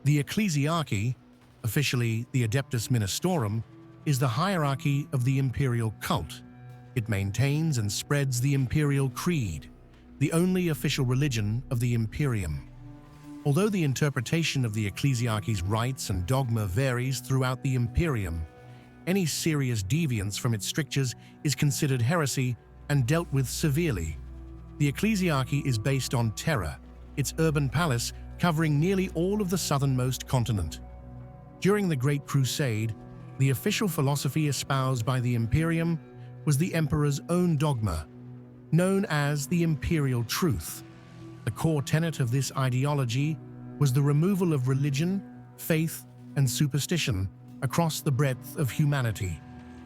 The Ecclesiarchy, officially the Adeptus Ministorum, is the hierarchy of the Imperial Cult. It maintains and spreads the Imperial Creed, the only official religion of the Imperium. Although the interpretation of the Ecclesiarchy's rites and dogma varies throughout the Imperium, any serious deviance from its strictures is considered heresy and dealt with severely. The Ecclesiarchy is based on Terra, its urban palace covering nearly all of the southernmost continent. During the Great Crusade, the official philosophy espoused by the Imperium was the Emperor's own dogma, known as the Imperial Truth. The core tenet of this ideology was the removal of religion, faith, and superstition across the breadth of humanity.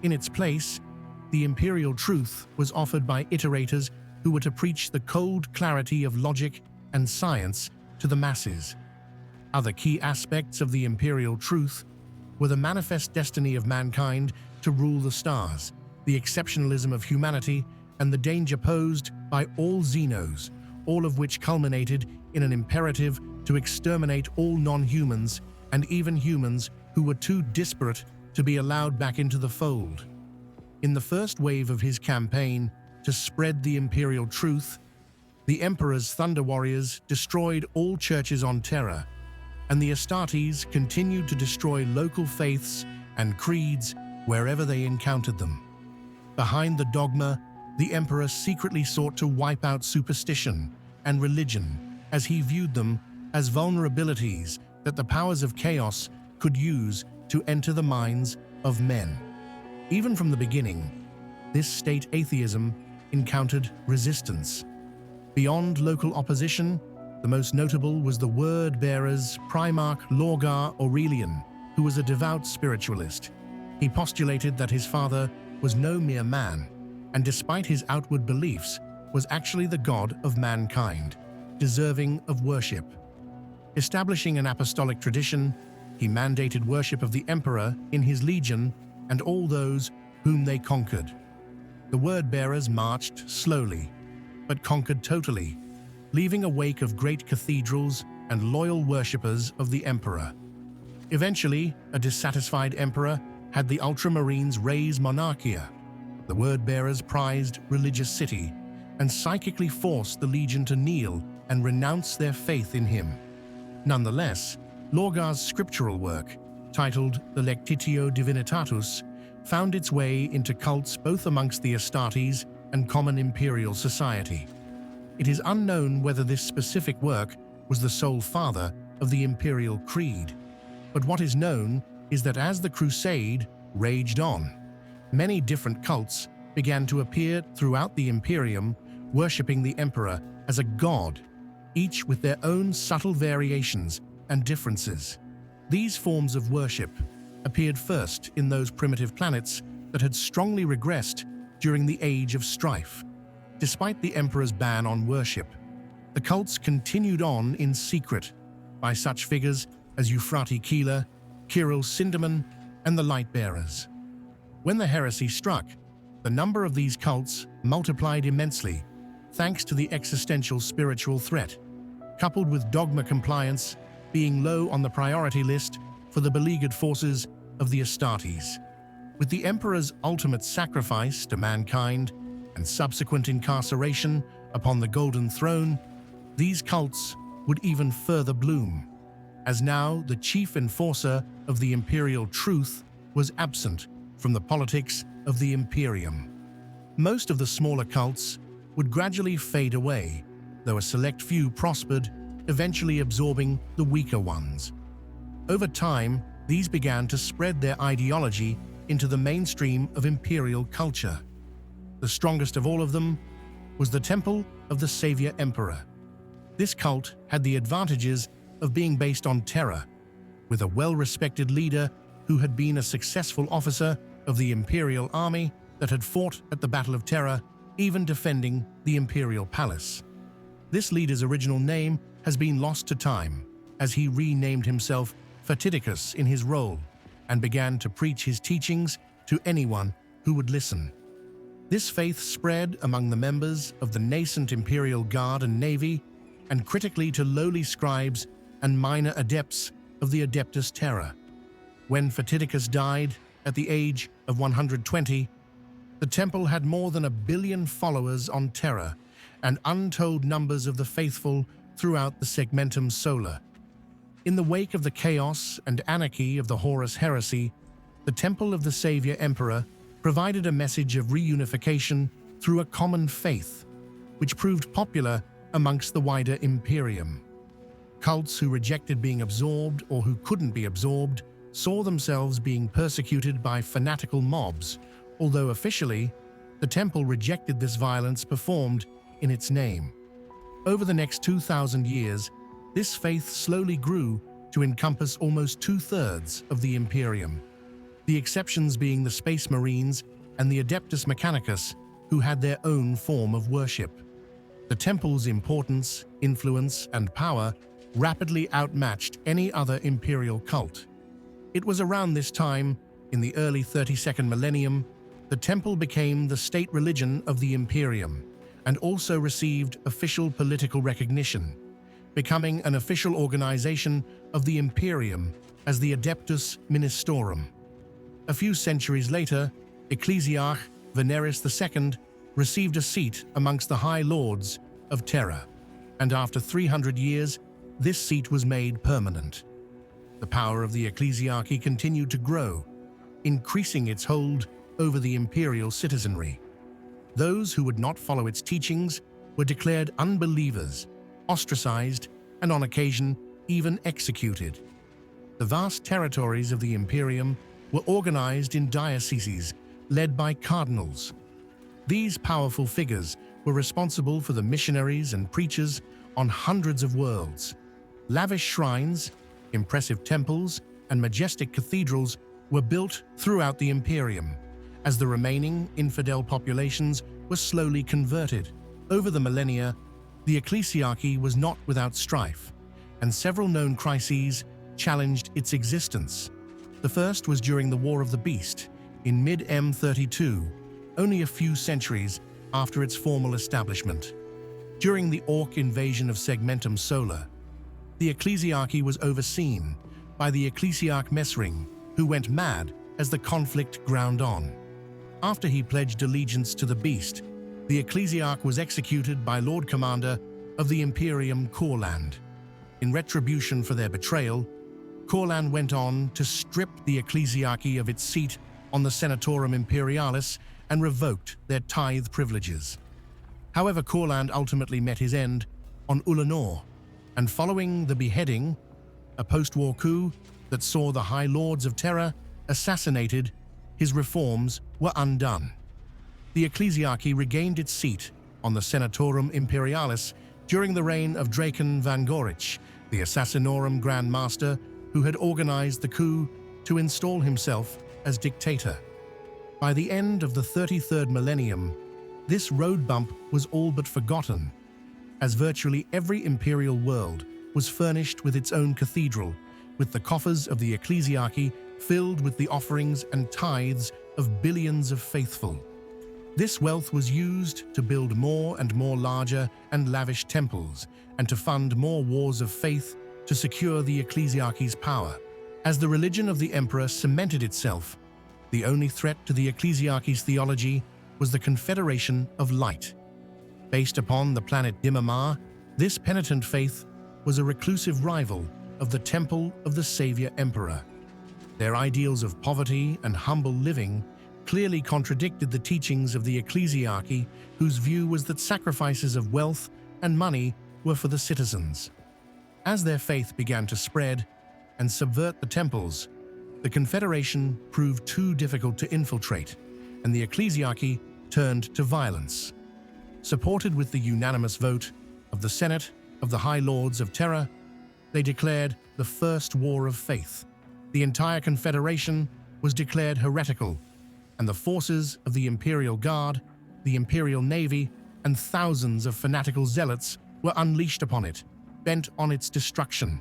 In its place, the Imperial Truth was offered by iterators who were to preach the cold clarity of logic and science to the masses. Other key aspects of the Imperial Truth were the manifest destiny of mankind to rule the stars, the exceptionalism of humanity, and the danger posed by all xenos, all of which culminated in an imperative to exterminate all non-humans and even humans who were too disparate to be allowed back into the fold. In the first wave of his campaign to spread the Imperial Truth, the Emperor's Thunder Warriors destroyed all churches on Terra, and the Astartes continued to destroy local faiths and creeds wherever they encountered them. Behind the dogma, the Emperor secretly sought to wipe out superstition and religion, as he viewed them as vulnerabilities that the powers of chaos could use to enter the minds of men. Even from the beginning, this state atheism encountered resistance. Beyond local opposition, the most notable was the word-bearer's Primarch Lorgar Aurelian, who was a devout spiritualist. He postulated that his father was no mere man, and despite his outward beliefs, was actually the god of mankind, deserving of worship. Establishing an apostolic tradition, he mandated worship of the emperor in his legion and all those whom they conquered. The word-bearers marched slowly, but conquered totally, leaving a wake of great cathedrals and loyal worshippers of the emperor. Eventually, a dissatisfied emperor had the Ultramarines raise Monarchia. The word-bearers prized religious city and psychically forced the legion to kneel and renounce their faith in him. Nonetheless, Lorgar's scriptural work, titled the Lectitio Divinitatus, found its way into cults both amongst the Astartes and common imperial society. It is unknown whether this specific work was the sole father of the Imperial Creed, but what is known is that as the Crusade raged on, many different cults began to appear throughout the Imperium, worshipping the emperor as a god, each with their own subtle variations and differences. These forms of worship appeared first in those primitive planets that had strongly regressed during the Age of Strife. Despite the emperor's ban on worship, the cults continued on in secret by such figures as Euphrati Keeler, Kirill Sindaman, and the Lightbearers. When the heresy struck, the number of these cults multiplied immensely, thanks to the existential spiritual threat, coupled with dogma compliance being low on the priority list for the beleaguered forces of the Astartes. With the emperor's ultimate sacrifice to mankind and subsequent incarceration upon the Golden Throne, these cults would even further bloom, as now the chief enforcer of the Imperial Truth was absent from the politics of the Imperium. Most of the smaller cults would gradually fade away, though a select few prospered, eventually absorbing the weaker ones. Over time, these began to spread their ideology into the mainstream of imperial culture. The strongest of all of them was the Temple of the Savior Emperor. This cult had the advantages of being based on Terra, with a well-respected leader who had been a successful officer of the Imperial army that had fought at the Battle of Terra, even defending the Imperial Palace. This leader's original name has been lost to time, as he renamed himself Fatidicus in his role and began to preach his teachings to anyone who would listen. This faith spread among the members of the nascent Imperial Guard and Navy, and critically to lowly scribes and minor adepts of the Adeptus Terra. When Fatidius died at the age of 120, the temple had more than 1 billion followers on Terra and untold numbers of the faithful throughout the segmentum solar. In the wake of the chaos and anarchy of the Horus heresy, the Temple of the Savior Emperor provided a message of reunification through a common faith, which proved popular amongst the wider Imperium. Cults who rejected being absorbed or who couldn't be absorbed saw themselves being persecuted by fanatical mobs, although officially, the temple rejected this violence performed in its name. Over the next 2,000 years, this faith slowly grew to encompass almost 2/3 of the Imperium, the exceptions being the Space Marines and the Adeptus Mechanicus, who had their own form of worship. The temple's importance, influence, and power rapidly outmatched any other imperial cult. It was around this time, in the early 32nd millennium, the temple became the state religion of the Imperium and also received official political recognition, becoming an official organization of the Imperium as the Adeptus Ministorum. A few centuries later, Ecclesiarchy Veneris II received a seat amongst the High Lords of Terra, and after 300 years, this seat was made permanent. The power of the Ecclesiarchy continued to grow, increasing its hold over the imperial citizenry. Those who would not follow its teachings were declared unbelievers, ostracized, and on occasion even executed. The vast territories of the Imperium were organized in dioceses led by cardinals. These powerful figures were responsible for the missionaries and preachers on hundreds of worlds. Lavish shrines, impressive temples, and majestic cathedrals were built throughout the Imperium, as the remaining infidel populations were slowly converted. Over the millennia, the Ecclesiarchy was not without strife, and several known crises challenged its existence. The first was during the War of the Beast, in mid-M32, only a few centuries after its formal establishment. During the Orc invasion of Segmentum Solar, the Ecclesiarchy was overseen by the Ecclesiarch Messring, who went mad as the conflict ground on. After he pledged allegiance to the Beast, the Ecclesiarch was executed by Lord Commander of the Imperium Corland. In retribution for their betrayal, Corland went on to strip the Ecclesiarchy of its seat on the Senatorum Imperialis and revoked their tithe privileges. However, Corland ultimately met his end on Ulanor, and following the beheading, a post-war coup that saw the High Lords of Terra assassinated, his reforms were undone. The Ecclesiarchy regained its seat on the Senatorum Imperialis during the reign of Draken van Gorich, the Assassinorum Grand Master who had organized the coup to install himself as dictator. By the end of the 33rd millennium, this road bump was all but forgotten, as virtually every imperial world was furnished with its own cathedral, with the coffers of the Ecclesiarchy filled with the offerings and tithes of billions of faithful. This wealth was used to build more and more larger and lavish temples and to fund more wars of faith to secure the Ecclesiarchy's power. As the religion of the emperor cemented itself, the only threat to the Ecclesiarchy's theology was the Confederation of Light. Based upon the planet Dimamar, this penitent faith was a reclusive rival of the Temple of the Savior Emperor. Their ideals of poverty and humble living clearly contradicted the teachings of the Ecclesiarchy, whose view was that sacrifices of wealth and money were for the citizens. As their faith began to spread and subvert the temples, the Confederation proved too difficult to infiltrate, and the Ecclesiarchy turned to violence. Supported with the unanimous vote of the Senate of the High Lords of Terra, they declared the First War of Faith. The entire Confederation was declared heretical, and the forces of the Imperial Guard, the Imperial Navy, and thousands of fanatical zealots were unleashed upon it, bent on its destruction.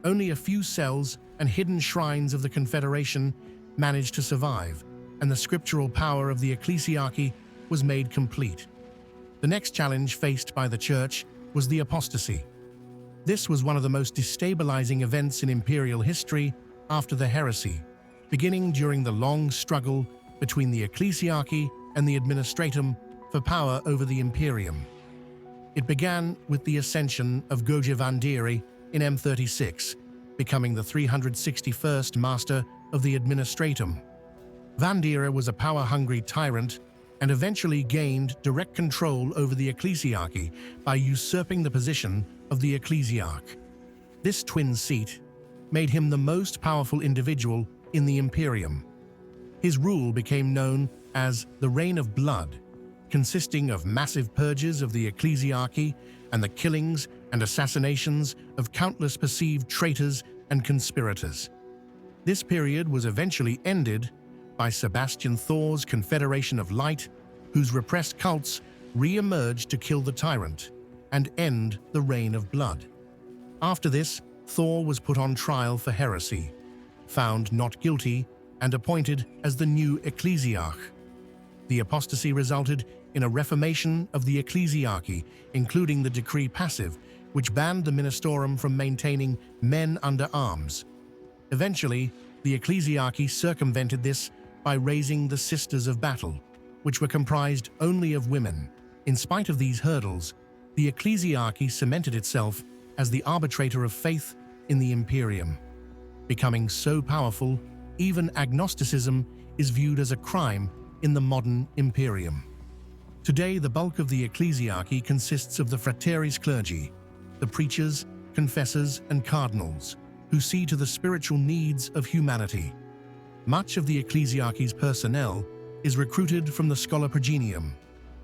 Only a few cells and hidden shrines of the Confederation managed to survive, and the scriptural power of the Ecclesiarchy was made complete. The next challenge faced by the Church was the apostasy. This was one of the most destabilizing events in imperial history after the heresy, beginning during the long struggle between the Ecclesiarchy and the Administratum for power over the Imperium. It began with the ascension of Goje Vandiri in M36, becoming the 361st Master of the Administratum. Vandira was a power-hungry tyrant and eventually gained direct control over the Ecclesiarchy by usurping the position of the Ecclesiarch. This twin seat made him the most powerful individual in the Imperium. His rule became known as the Reign of Blood, consisting of massive purges of the Ecclesiarchy and the killings and assassinations of countless perceived traitors and conspirators. This period was eventually ended by Sebastian Thor's Confederation of Light, whose repressed cults re-emerged to kill the tyrant and end the Reign of Blood. After this, Thor was put on trial for heresy, found not guilty, and appointed as the new Ecclesiarch. The apostasy resulted in a reformation of the Ecclesiarchy, including the Decree Passive, which banned the Ministorum from maintaining men under arms. Eventually, the Ecclesiarchy circumvented this by raising the Sisters of Battle, which were comprised only of women. In spite of these hurdles, the Ecclesiarchy cemented itself as the arbitrator of faith in the Imperium. Becoming so powerful, even agnosticism is viewed as a crime in the modern Imperium. Today, the bulk of the Ecclesiarchy consists of the fratres clergy, the preachers, confessors, and cardinals, who see to the spiritual needs of humanity. Much of the Ecclesiarchy's personnel is recruited from the Schola Progenium,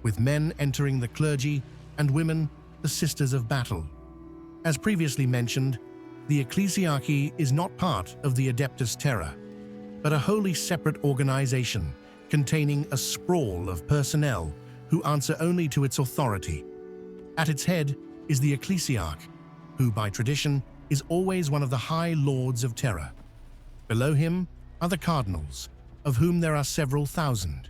with men entering the clergy and women the Sisters of Battle. As previously mentioned, the Ecclesiarchy is not part of the Adeptus Terra, but a wholly separate organization containing a sprawl of personnel who answer only to its authority. At its head is the Ecclesiarch, who by tradition is always one of the High Lords of Terra. Below him are the cardinals, of whom there are several thousand.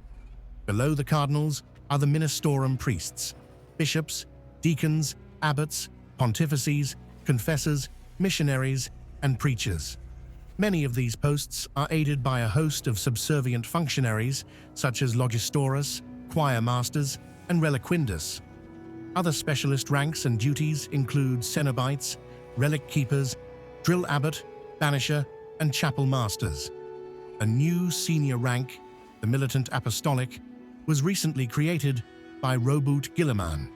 Below the cardinals are the Ministorum priests, bishops, deacons, abbots, pontifices, confessors, missionaries, and preachers. Many of these posts are aided by a host of subservient functionaries such as logistorus, choir masters, and reliquindus. Other specialist ranks and duties include cenobites, relic keepers, drill abbot, banisher, and chapel masters. A new senior rank, the militant apostolic, was recently created by Robert Gilliman.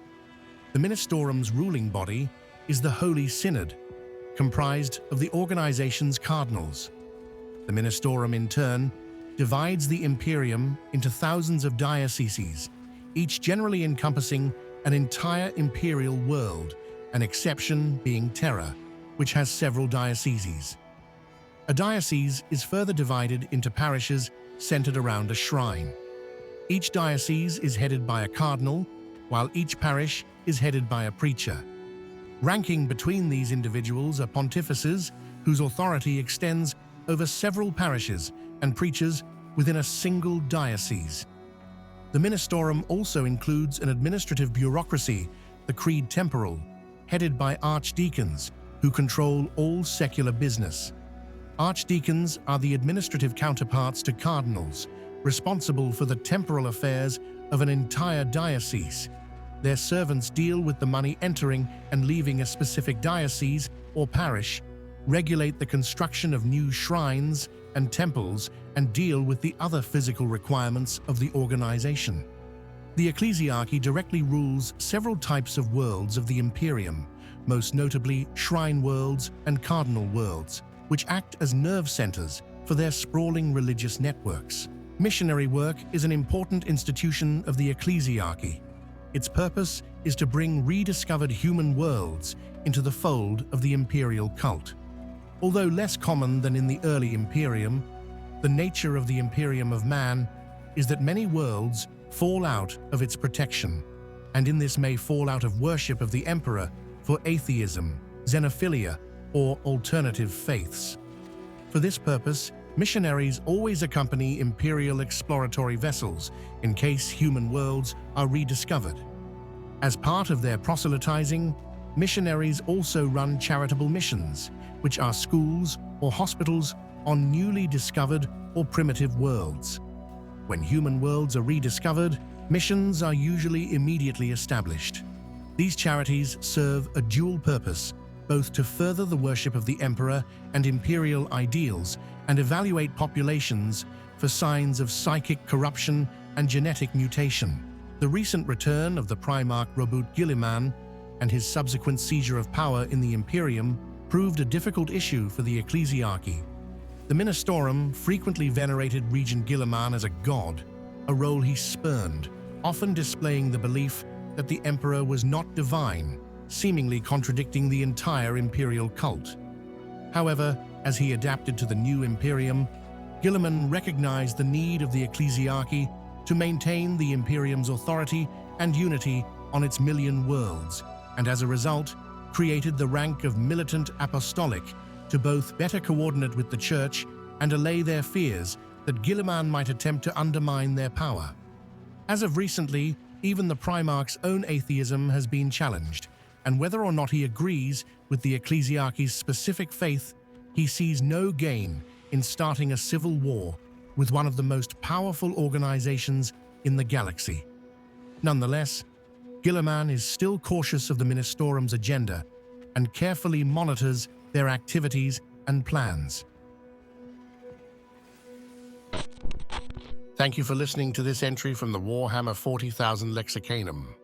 The Ministorum's ruling body is the Holy Synod, comprised of the organization's cardinals. The Ministorum, in turn, divides the Imperium into thousands of dioceses, each generally encompassing an entire imperial world, an exception being Terra, which has several dioceses. A diocese is further divided into parishes centered around a shrine. Each diocese is headed by a cardinal, while each parish is headed by a preacher. Ranking between these individuals are pontifices, whose authority extends over several parishes and preachers within a single diocese. The Ministorum also includes an administrative bureaucracy, the Creed Temporal, headed by archdeacons, who control all secular business. Archdeacons are the administrative counterparts to cardinals, responsible for the temporal affairs of an entire diocese. Their servants deal with the money entering and leaving a specific diocese or parish, regulate the construction of new shrines and temples, and deal with the other physical requirements of the organization. The Ecclesiarchy directly rules several types of worlds of the Imperium, most notably shrine worlds and cardinal worlds, which act as nerve centers for their sprawling religious networks. Missionary work is an important institution of the Ecclesiarchy. Its purpose is to bring rediscovered human worlds into the fold of the Imperial Cult. Although less common than in the early Imperium, the nature of the Imperium of man is that many worlds fall out of its protection, and in this may fall out of worship of the Emperor for atheism, xenophilia, or alternative faiths. For this purpose, missionaries always accompany imperial exploratory vessels in case human worlds are rediscovered. As part of their proselytizing, missionaries also run charitable missions, which are schools or hospitals on newly discovered or primitive worlds. When human worlds are rediscovered, missions are usually immediately established. These charities serve a dual purpose, both to further the worship of the Emperor and imperial ideals and evaluate populations for signs of psychic corruption and genetic mutation. The recent return of the Primarch Robert Guilliman and his subsequent seizure of power in the Imperium proved a difficult issue for the Ecclesiarchy. The Ministorum frequently venerated Regent Guilliman as a god, a role he spurned, often displaying the belief that the Emperor was not divine, seemingly contradicting the entire Imperial cult. However, as he adapted to the new Imperium, Guilliman recognized the need of the Ecclesiarchy to maintain the Imperium's authority and unity on its million worlds, and as a result, created the rank of Militant Apostolic to both better coordinate with the Church and allay their fears that Guilliman might attempt to undermine their power. As of recently, even the Primarch's own atheism has been challenged, and whether or not he agrees with the Ecclesiarchy's specific faith, he sees no gain in starting a civil war with one of the most powerful organizations in the galaxy. Nonetheless, Guilliman is still cautious of the Ministorum's agenda and carefully monitors their activities and plans. Thank you for listening to this entry from the Warhammer 40,000 Lexicanum.